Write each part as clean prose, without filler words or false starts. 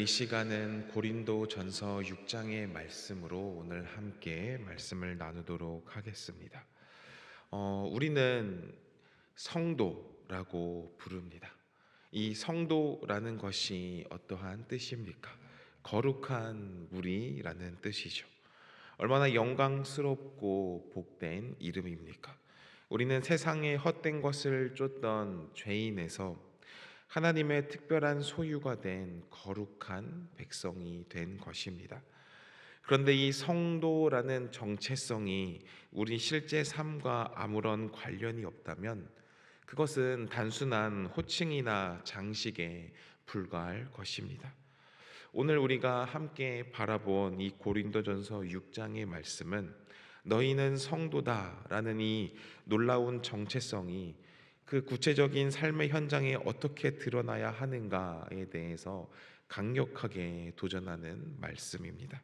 이 시간은 고린도전서 6장의 말씀으로 오늘 함께 말씀을 나누도록 하겠습니다. 우리는 성도라고 부릅니다. 이 성도라는 것이 어떠한 뜻입니까? 거룩한 무리라는 뜻이죠. 얼마나 영광스럽고 복된 이름입니까? 우리는 세상의 헛된 것을 쫓던 죄인에서 하나님의 특별한 소유가 된 거룩한 백성이 된 것입니다. 그런데 이 성도라는 정체성이 우리 실제 삶과 아무런 관련이 없다면 그것은 단순한 호칭이나 장식에 불과할 것입니다. 오늘 우리가 함께 바라본 이 고린도전서 6장의 말씀은 너희는 성도다라는 이 놀라운 정체성이 그 구체적인 삶의 현장에 어떻게 드러나야 하는가에 대해서 강력하게 도전하는 말씀입니다.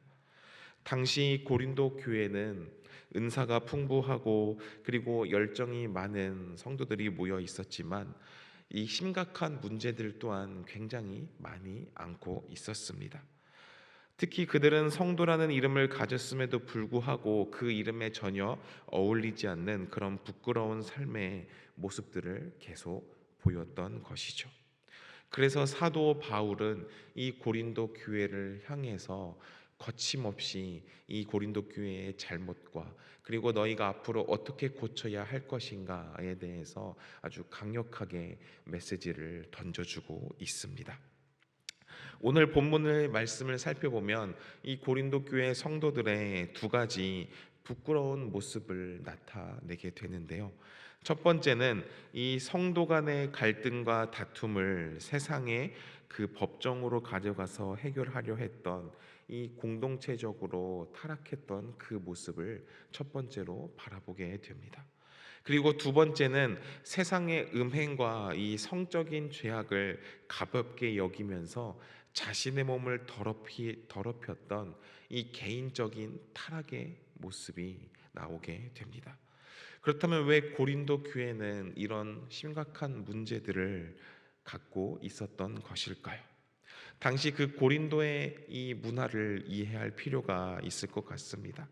당시 고린도 교회는 은사가 풍부하고 그리고 열정이 많은 성도들이 모여 있었지만 이 심각한 문제들 또한 굉장히 많이 안고 있었습니다. 특히 그들은 성도라는 이름을 가졌음에도 불구하고 그 이름에 전혀 어울리지 않는 그런 부끄러운 삶의 모습들을 계속 보였던 것이죠. 그래서 사도 바울은 이 고린도 교회를 향해서 거침없이 이 고린도 교회의 잘못과 그리고 너희가 앞으로 어떻게 고쳐야 할 것인가에 대해서 아주 강력하게 메시지를 던져주고 있습니다. 오늘 본문의 말씀을 살펴보면 이 고린도 교회 성도들의 두 가지 부끄러운 모습을 나타내게 되는데요. 첫 번째는 이 성도 간의 갈등과 다툼을 세상의 그 법정으로 가져가서 해결하려 했던 이 공동체적으로 타락했던 그 모습을 첫 번째로 바라보게 됩니다. 그리고 두 번째는 세상의 음행과 이 성적인 죄악을 가볍게 여기면서 자신의 몸을 더럽혔던 이 개인적인 타락의 모습이 나오게 됩니다. 그렇다면 왜 고린도 교회는 이런 심각한 문제들을 갖고 있었던 것일까요? 당시 그 고린도의 이 문화를 이해할 필요가 있을 것 같습니다.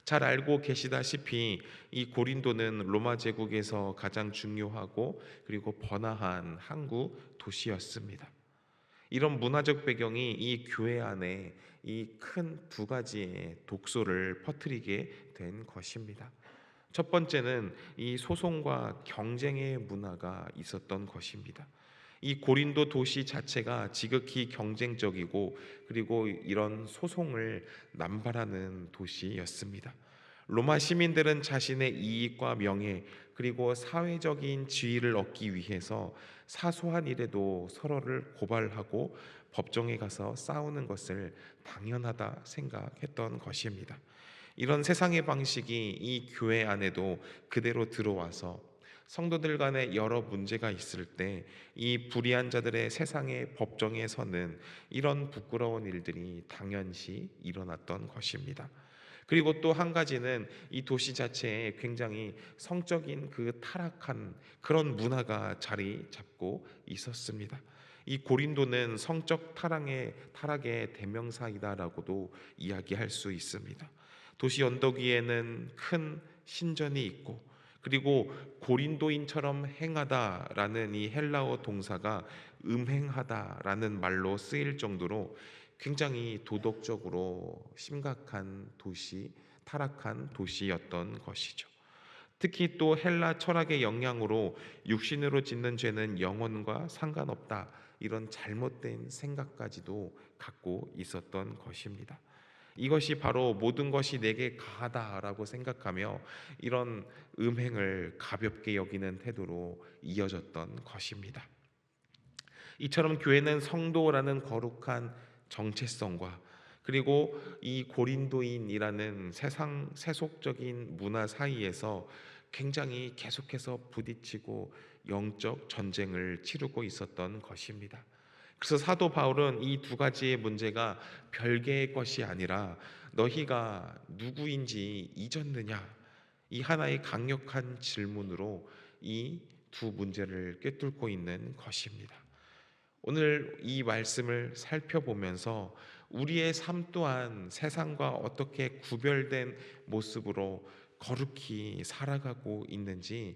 잘 알고 계시다시피 이 고린도는 로마 제국에서 가장 중요하고 그리고 번화한 항구 도시였습니다. 이런 문화적 배경이 이 교회 안에 이 큰 두 가지의 독소를 퍼뜨리게 된 것입니다. 첫 번째는 이 소송과 경쟁의 문화가 있었던 것입니다. 이 고린도 도시 자체가 지극히 경쟁적이고 그리고 이런 소송을 남발하는 도시였습니다. 로마 시민들은 자신의 이익과 명예 그리고 사회적인 지위를 얻기 위해서 사소한 일에도 서로를 고발하고 법정에 가서 싸우는 것을 당연하다 생각했던 것입니다. 이런 세상의 방식이 이 교회 안에도 그대로 들어와서 성도들 간에 여러 문제가 있을 때 이 불의한 자들의 세상의 법정에 서는 이런 부끄러운 일들이 당연시 일어났던 것입니다. 그리고 또 한 가지는 이 도시 자체에 굉장히 성적인 그 타락한 그런 문화가 자리 잡고 있었습니다. 이 고린도는 성적 타락의 대명사이다라고도 이야기할 수 있습니다. 도시 언덕 위에는 큰 신전이 있고 그리고 고린도인처럼 행하다라는 이 헬라어 동사가 음행하다라는 말로 쓰일 정도로 굉장히 도덕적으로 심각한 도시, 타락한 도시였던 것이죠. 특히 또 헬라 철학의 영향으로 육신으로 짓는 죄는 영혼과 상관없다. 이런 잘못된 생각까지도 갖고 있었던 것입니다. 이것이 바로 모든 것이 내게 가하다라고 생각하며 이런 음행을 가볍게 여기는 태도로 이어졌던 것입니다. 이처럼 교회는 성도라는 거룩한 정체성과 그리고 이 고린도인이라는 세속적인 문화 사이에서 굉장히 계속해서 부딪히고 영적 전쟁을 치르고 있었던 것입니다. 그래서 사도 바울은 이 두 가지의 문제가 별개의 것이 아니라 너희가 누구인지 잊었느냐, 이 하나의 강력한 질문으로 이 두 문제를 꿰뚫고 있는 것입니다. 오늘 이 말씀을 살펴보면서 우리의 삶 또한 세상과 어떻게 구별된 모습으로 거룩히 살아가고 있는지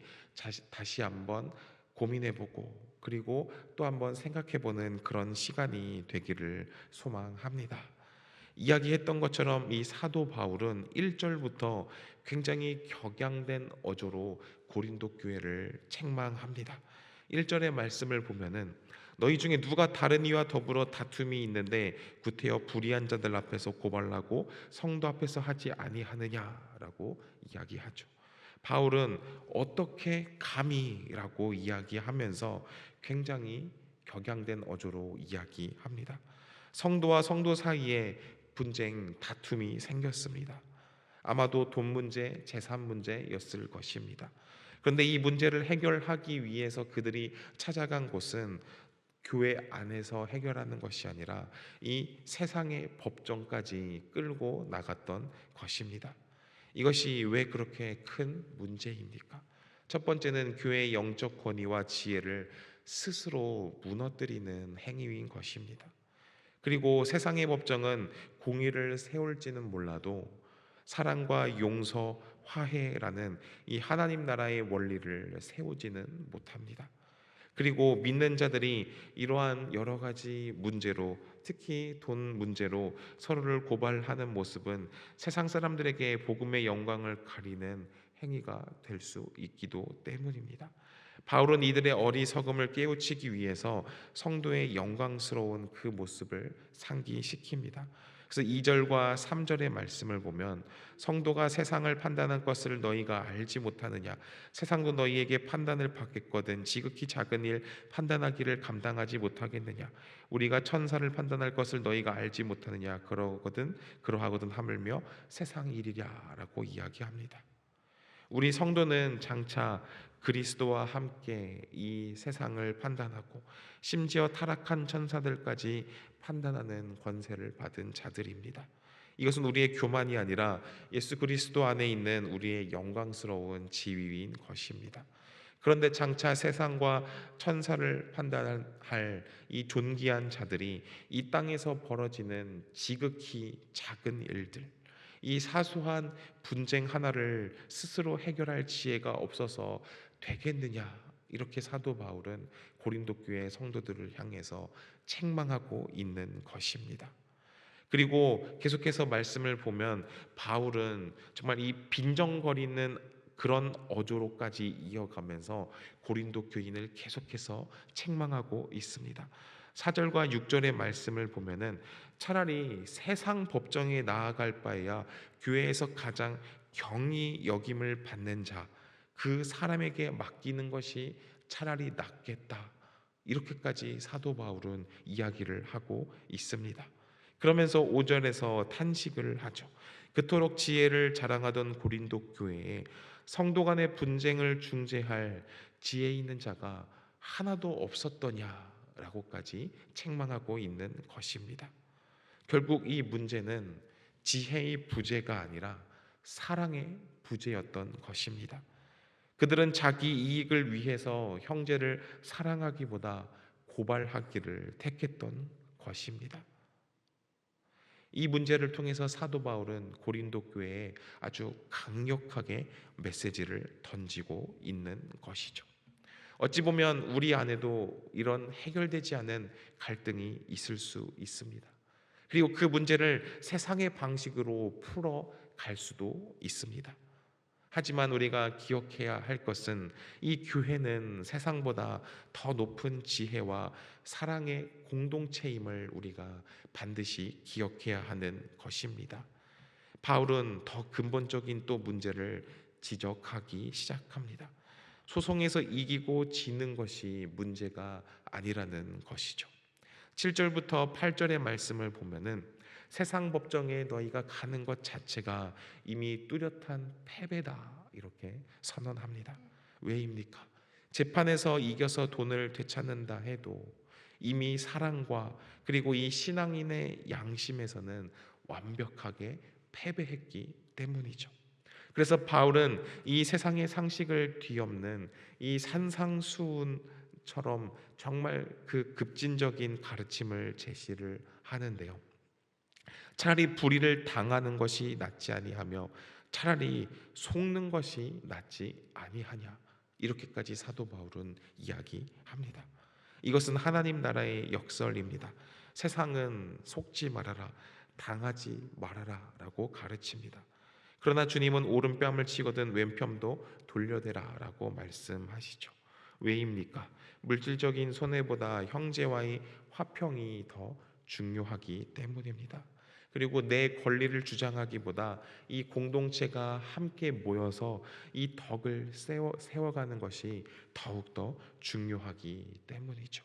다시 한번 고민해보고, 그리고 또 한번 생각해보는 그런 시간이 되기를 소망합니다. 이야기했던 것처럼 이 사도 바울은 1절부터 굉장히 격양된 어조로 고린도 교회를 책망합니다. 1절의 말씀을 보면은 너희 중에 누가 다른 이와 더불어 다툼이 있는데 구태여 불의한 자들 앞에서 고발하고 성도 앞에서 하지 아니하느냐라고 이야기하죠. 바울은 어떻게 감히라고 이야기하면서 굉장히 격양된 어조로 이야기합니다. 성도와 성도 사이에 분쟁, 다툼이 생겼습니다. 아마도 돈 문제, 재산 문제였을 것입니다. 그런데 이 문제를 해결하기 위해서 그들이 찾아간 곳은 교회 안에서 해결하는 것이 아니라 이 세상의 법정까지 끌고 나갔던 것입니다. 이것이 왜 그렇게 큰 문제입니까? 첫 번째는 교회의 영적 권위와 지혜를 스스로 무너뜨리는 행위인 것입니다. 그리고 세상의 법정은 공의를 세울지는 몰라도 사랑과 용서, 화해라는 이 하나님 나라의 원리를 세우지는 못합니다. 그리고 믿는 자들이 이러한 여러 가지 문제로, 특히 돈 문제로 서로를 고발하는 모습은 세상 사람들에게 복음의 영광을 가리는 행위가 될 수 있기도 때문입니다. 바울은 이들의 어리석음을 깨우치기 위해서 성도의 영광스러운 그 모습을 상기시킵니다. 그래서 2절과 3절의 말씀을 보면 성도가 세상을 판단할 것을 너희가 알지 못하느냐, 세상도 너희에게 판단을 받겠거든 지극히 작은 일 판단하기를 감당하지 못하겠느냐, 우리가 천사를 판단할 것을 너희가 알지 못하느냐, 그러하거든 하물며 세상 일이랴라고 이야기합니다. 우리 성도는 장차 그리스도와 함께 이 세상을 판단하고 심지어 타락한 천사들까지 판단하는 권세를 받은 자들입니다. 이것은 우리의 교만이 아니라 예수 그리스도 안에 있는 우리의 영광스러운 지위인 것입니다. 그런데 장차 세상과 천사를 판단할 이 존귀한 자들이 이 땅에서 벌어지는 지극히 작은 일들, 이 사소한 분쟁 하나를 스스로 해결할 지혜가 없어서 되겠느냐, 이렇게 사도 바울은 고린도 교회 성도들을 향해서 책망하고 있는 것입니다. 그리고 계속해서 말씀을 보면 바울은 정말 이 빈정거리는 그런 어조로까지 이어가면서 고린도 교인을 계속해서 책망하고 있습니다. 4절과 6절의 말씀을 보면은 차라리 세상 법정에 나아갈 바에야 교회에서 가장 경히 여김을 받는 자, 그 사람에게 맡기는 것이 차라리 낫겠다, 이렇게까지 사도 바울은 이야기를 하고 있습니다. 그러면서 5절에서 탄식을 하죠. 그토록 지혜를 자랑하던 고린도 교회에 성도 간의 분쟁을 중재할 지혜 있는 자가 하나도 없었더냐라고까지 책망하고 있는 것입니다. 결국 이 문제는 지혜의 부재가 아니라 사랑의 부재였던 것입니다. 그들은 자기 이익을 위해서 형제를 사랑하기보다 고발하기를 택했던 것입니다. 이 문제를 통해서 사도 바울은 고린도 교회에 아주 강력하게 메시지를 던지고 있는 것이죠. 어찌 보면 우리 안에도 이런 해결되지 않은 갈등이 있을 수 있습니다. 그리고 그 문제를 세상의 방식으로 풀어 갈 수도 있습니다. 하지만 우리가 기억해야 할 것은 이 교회는 세상보다 더 높은 지혜와 사랑의 공동체임을 우리가 반드시 기억해야 하는 것입니다. 바울은 더 근본적인 또 문제를 지적하기 시작합니다. 소송에서 이기고 지는 것이 문제가 아니라는 것이죠. 7절부터 8절의 말씀을 보면은 세상 법정에 너희가 가는 것 자체가 이미 뚜렷한 패배다, 이렇게 선언합니다. 왜입니까? 재판에서 이겨서 돈을 되찾는다 해도 이미 사랑과 그리고 이 신앙인의 양심에서는 완벽하게 패배했기 때문이죠. 그래서 바울은 이 세상의 상식을 뒤엎는 이 산상수훈 처럼 정말 그 급진적인 가르침을 제시를 하는데요. 차라리 불의를 당하는 것이 낫지 아니하며 차라리 속는 것이 낫지 아니하냐, 이렇게까지 사도 바울은 이야기합니다. 이것은 하나님 나라의 역설입니다. 세상은 속지 말아라, 당하지 말아라라고 가르칩니다. 그러나 주님은 오른뺨을 치거든 왼편도 돌려대라라고 말씀하시죠. 왜입니까? 물질적인 손해보다 형제와의 화평이 더 중요하기 때문입니다. 그리고 내 권리를 주장하기보다 이 공동체가 함께 모여서 이 덕을 세워가는 것이 더욱더 중요하기 때문이죠.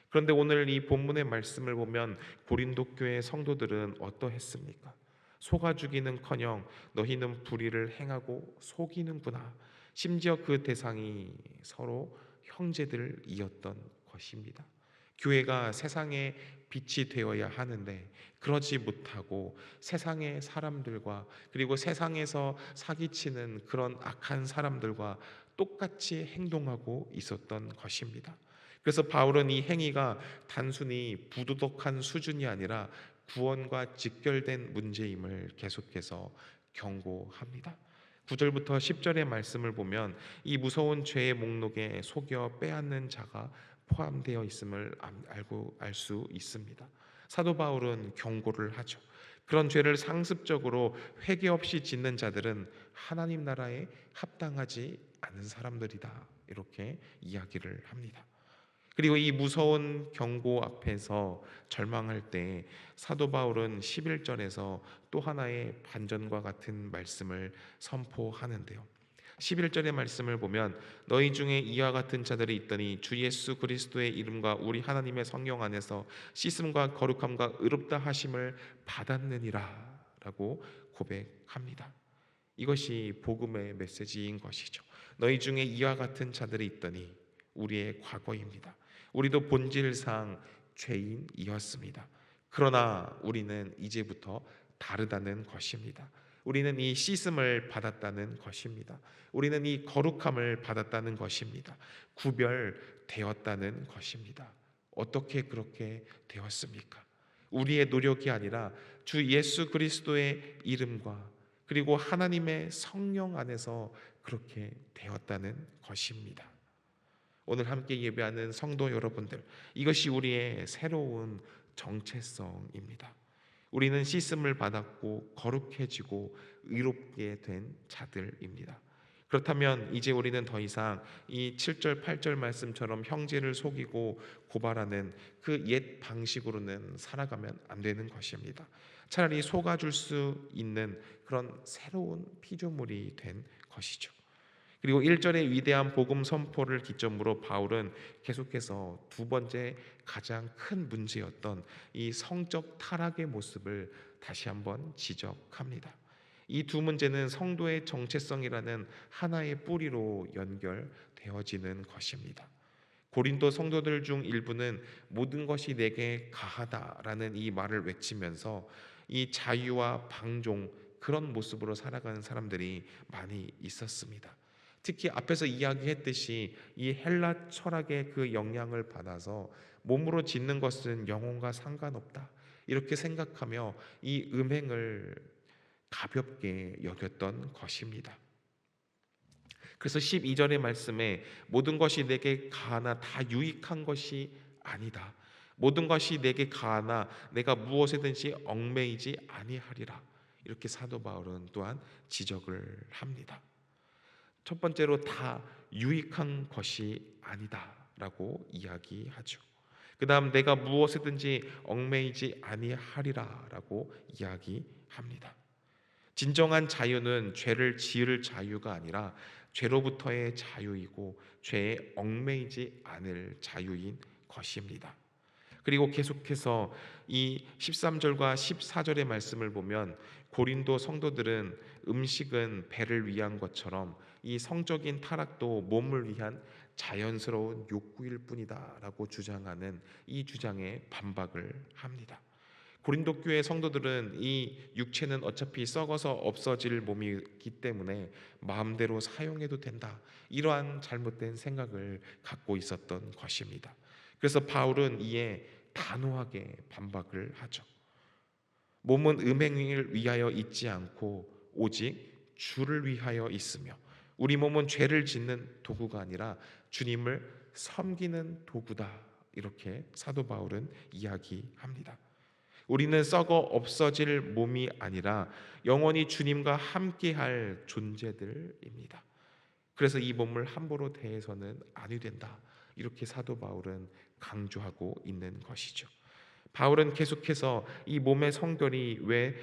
그런데 오늘 이 본문의 말씀을 보면 고린도 교회 성도들은 어떠했습니까? 속아 주기는커녕 너희는 불의를 행하고 속이는구나. 심지어 그 대상이 서로 형제들이었던 것입니다. 교회가 세상의 빛이 되어야 하는데 그러지 못하고 세상의 사람들과, 그리고 세상에서 사기치는 그런 악한 사람들과 똑같이 행동하고 있었던 것입니다. 그래서 바울은 이 행위가 단순히 부도덕한 수준이 아니라 구원과 직결된 문제임을 계속해서 경고합니다. 9절부터 10절의 말씀을 보면 이 무서운 죄의 목록에 속여 빼앗는 자가 포함되어 있음을 알 수 있습니다. 사도 바울은 경고를 하죠. 그런 죄를 상습적으로 회개 없이 짓는 자들은 하나님 나라에 합당하지 않은 사람들이다, 이렇게 이야기를 합니다. 그리고 이 무서운 경고 앞에서 절망할 때 사도 바울은 11절에서 또 하나의 반전과 같은 말씀을 선포하는데요. 11절의 말씀을 보면 너희 중에 이와 같은 자들이 있더니 주 예수 그리스도의 이름과 우리 하나님의 성령 안에서 씻음과 거룩함과 의롭다 하심을 받았느니라 라고 고백합니다. 이것이 복음의 메시지인 것이죠. 너희 중에 이와 같은 자들이 있더니 우리의 과거입니다. 우리도 본질상 죄인이었습니다. 그러나 우리는 이제부터 다르다는 것입니다. 우리는 이 씻음을 받았다는 것입니다. 우리는 이 거룩함을 받았다는 것입니다. 구별되었다는 것입니다. 어떻게 그렇게 되었습니까? 우리의 노력이 아니라 주 예수 그리스도의 이름과 그리고 하나님의 성령 안에서 그렇게 되었다는 것입니다. 오늘 함께 예배하는 성도 여러분들, 이것이 우리의 새로운 정체성입니다. 우리는 씻음을 받았고 거룩해지고 의롭게 된 자들입니다. 그렇다면 이제 우리는 더 이상 이 7절 8절 말씀처럼 형제를 속이고 고발하는 그 옛 방식으로는 살아가면 안 되는 것입니다. 차라리 속아줄 수 있는 그런 새로운 피조물이 된 것이죠. 그리고 1절의 위대한 복음 선포를 기점으로 바울은 계속해서 두 번째 가장 큰 문제였던 이 성적 타락의 모습을 다시 한번 지적합니다. 이 두 문제는 성도의 정체성이라는 하나의 뿌리로 연결되어지는 것입니다. 고린도 성도들 중 일부는 모든 것이 내게 가하다라는 이 말을 외치면서 이 자유와 방종, 그런 모습으로 살아가는 사람들이 많이 있었습니다. 특히 앞에서 이야기했듯이 이 헬라 철학의 그 영향을 받아서 몸으로 짓는 것은 영혼과 상관없다, 이렇게 생각하며 이 음행을 가볍게 여겼던 것입니다. 그래서 12절의 말씀에 모든 것이 내게 가하나 다 유익한 것이 아니다, 모든 것이 내게 가하나 내가 무엇에든지 얽매이지 아니하리라, 이렇게 사도 바울은 또한 지적을 합니다. 첫 번째로 다 유익한 것이 아니다라고 이야기하죠. 그 다음 내가 무엇에든지 얽매이지 아니하리라라고 이야기합니다. 진정한 자유는 죄를 지을 자유가 아니라 죄로부터의 자유이고 죄에 얽매이지 않을 자유인 것입니다. 그리고 계속해서 이 13절과 14절의 말씀을 보면 고린도 성도들은 음식은 배를 위한 것처럼 이 성적인 타락도 몸을 위한 자연스러운 욕구일 뿐이다 라고 주장하는 이 주장에 반박을 합니다. 고린도 교회 성도들은 이 육체는 어차피 썩어서 없어질 몸이기 때문에 마음대로 사용해도 된다, 이러한 잘못된 생각을 갖고 있었던 것입니다. 그래서 바울은 이에 단호하게 반박을 하죠. 몸은 음행을 위하여 있지 않고 오직 주를 위하여 있으며, 우리 몸은 죄를 짓는 도구가 아니라 주님을 섬기는 도구다, 이렇게 사도 바울은 이야기합니다. 우리는 썩어 없어질 몸이 아니라 영원히 주님과 함께할 존재들입니다. 그래서 이 몸을 함부로 대해서는 아니 된다, 이렇게 사도 바울은 강조하고 있는 것이죠. 바울은 계속해서 이 몸의 성결이 왜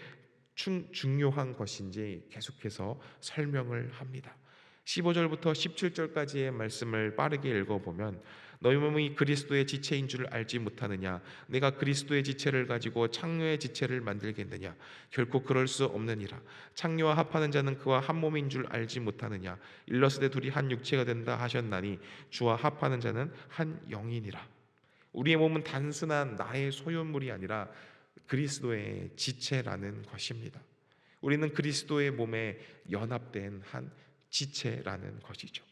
중요한 것인지 계속해서 설명을 합니다. 15절부터 17절까지의 말씀을 빠르게 읽어보면, 너희 몸이 그리스도의 지체인 줄 알지 못하느냐? 내가 그리스도의 지체를 가지고 창녀의 지체를 만들겠느냐? 결코 그럴 수 없느니라. 창녀와 합하는 자는 그와 한 몸인 줄 알지 못하느냐? 일러스되 둘이 한 육체가 된다 하셨나니 주와 합하는 자는 한 영이니라. 우리의 몸은 단순한 나의 소유물이 아니라 그리스도의 지체라는 것입니다. 우리는 그리스도의 몸에 연합된 한 지체라는 것이죠.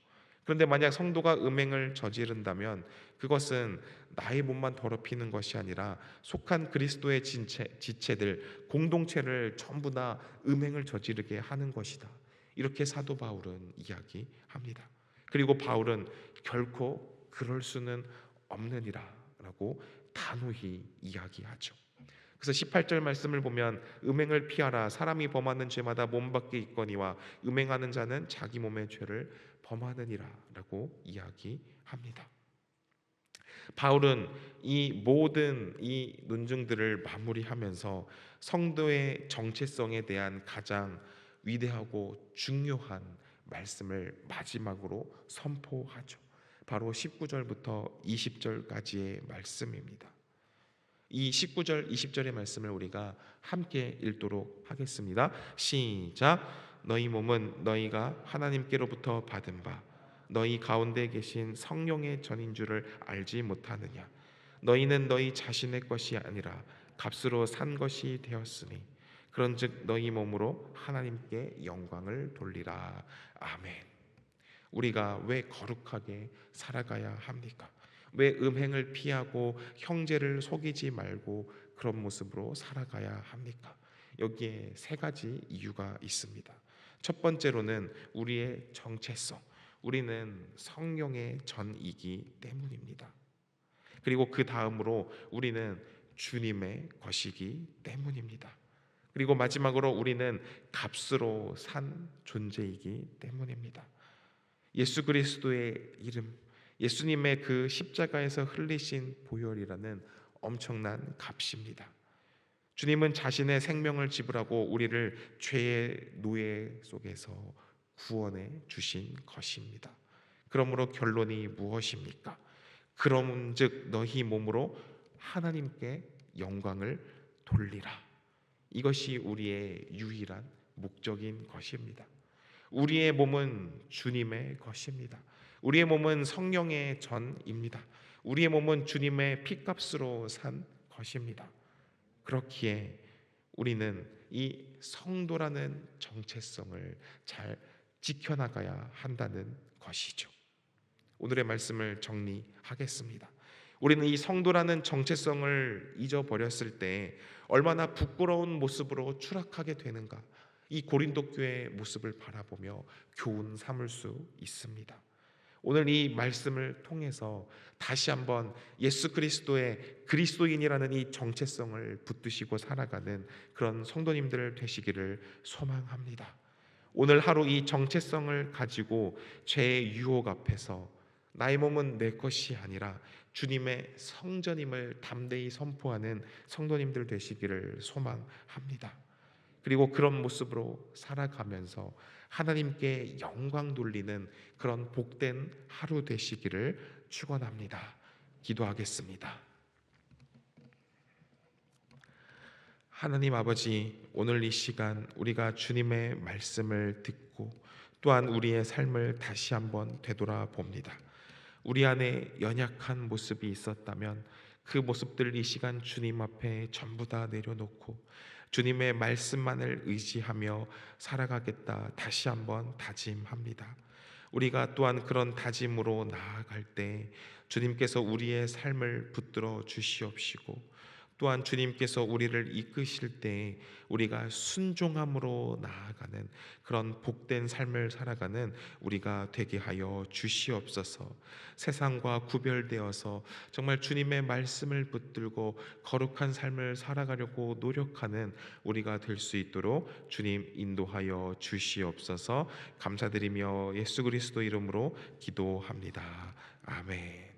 그런데 만약 성도가 음행을 저지른다면 그것은 나의 몸만 더럽히는 것이 아니라 속한 그리스도의 지체들, 공동체를 전부 다 음행을 저지르게 하는 것이다, 이렇게 사도 바울은 이야기합니다. 그리고 바울은 결코 그럴 수는 없느니라 라고 단호히 이야기하죠. 그래서 18절 말씀을 보면, 음행을 피하라. 사람이 범하는 죄마다 몸 밖에 있거니와 음행하는 자는 자기 몸의 죄를 범하느니라 라고 이야기합니다. 바울은 이 모든 이 논증들을 마무리하면서 성도의 정체성에 대한 가장 위대하고 중요한 말씀을 마지막으로 선포하죠. 바로 19절부터 20절까지의 말씀입니다. 이 19절, 20절의 말씀을 우리가 함께 읽도록 하겠습니다. 시작. 너희 몸은 너희가 하나님께로부터 받은 바 너희 가운데 계신 성령의 전인 줄을 알지 못하느냐? 너희는 너희 자신의 것이 아니라 값으로 산 것이 되었으니 그런즉 너희 몸으로 하나님께 영광을 돌리라. 아멘. 우리가 왜 거룩하게 살아가야 합니까? 왜 음행을 피하고 형제를 속이지 말고 그런 모습으로 살아가야 합니까? 여기에 세 가지 이유가 있습니다. 첫 번째로는 우리의 정체성, 우리는 성령의 전이기 때문입니다. 그리고 그 다음으로 우리는 주님의 것이기 때문입니다. 그리고 마지막으로 우리는 값으로 산 존재이기 때문입니다. 예수 그리스도의 이름, 예수님의 그 십자가에서 흘리신 보혈이라는 엄청난 값입니다. 주님은 자신의 생명을 지불하고 우리를 죄의 노예 속에서 구원해 주신 것입니다. 그러므로 결론이 무엇입니까? 그런즉 너희 몸으로 하나님께 영광을 돌리라. 이것이 우리의 유일한 목적인 것입니다. 우리의 몸은 주님의 것입니다. 우리의 몸은 성령의 전입니다. 우리의 몸은 주님의 피값으로 산 것입니다. 그렇기에 우리는 이 성도라는 정체성을 잘 지켜나가야 한다는 것이죠. 오늘의 말씀을 정리하겠습니다. 우리는 이 성도라는 정체성을 잊어버렸을 때 얼마나 부끄러운 모습으로 추락하게 되는가, 이 고린도 교회의 모습을 바라보며 교훈 삼을 수 있습니다. 오늘 이 말씀을 통해서 다시 한번 예수 그리스도의 그리스도인이라는 이 정체성을 붙드시고 살아가는 그런 성도님들 되시기를 소망합니다. 오늘 하루 이 정체성을 가지고 죄의 유혹 앞에서 나의 몸은 내 것이 아니라 주님의 성전임을 담대히 선포하는 성도님들 되시기를 소망합니다. 그리고 그런 모습으로 살아가면서 하나님께 영광 돌리는 그런 복된 하루 되시기를 축원합니다. 기도하겠습니다. 하나님 아버지, 오늘 이 시간 우리가 주님의 말씀을 듣고 또한 우리의 삶을 다시 한번 되돌아봅니다. 우리 안에 연약한 모습이 있었다면 그 모습들 이 시간 주님 앞에 전부 다 내려놓고 주님의 말씀만을 의지하며 살아가겠다 다시 한번 다짐합니다. 우리가 또한 그런 다짐으로 나아갈 때 주님께서 우리의 삶을 붙들어 주시옵시고, 또한 주님께서 우리를 이끄실 때 우리가 순종함으로 나아가는 그런 복된 삶을 살아가는 우리가 되게 하여 주시옵소서. 세상과 구별되어서 정말 주님의 말씀을 붙들고 거룩한 삶을 살아가려고 노력하는 우리가 될 수 있도록 주님 인도하여 주시옵소서. 감사드리며 예수 그리스도 이름으로 기도합니다. 아멘.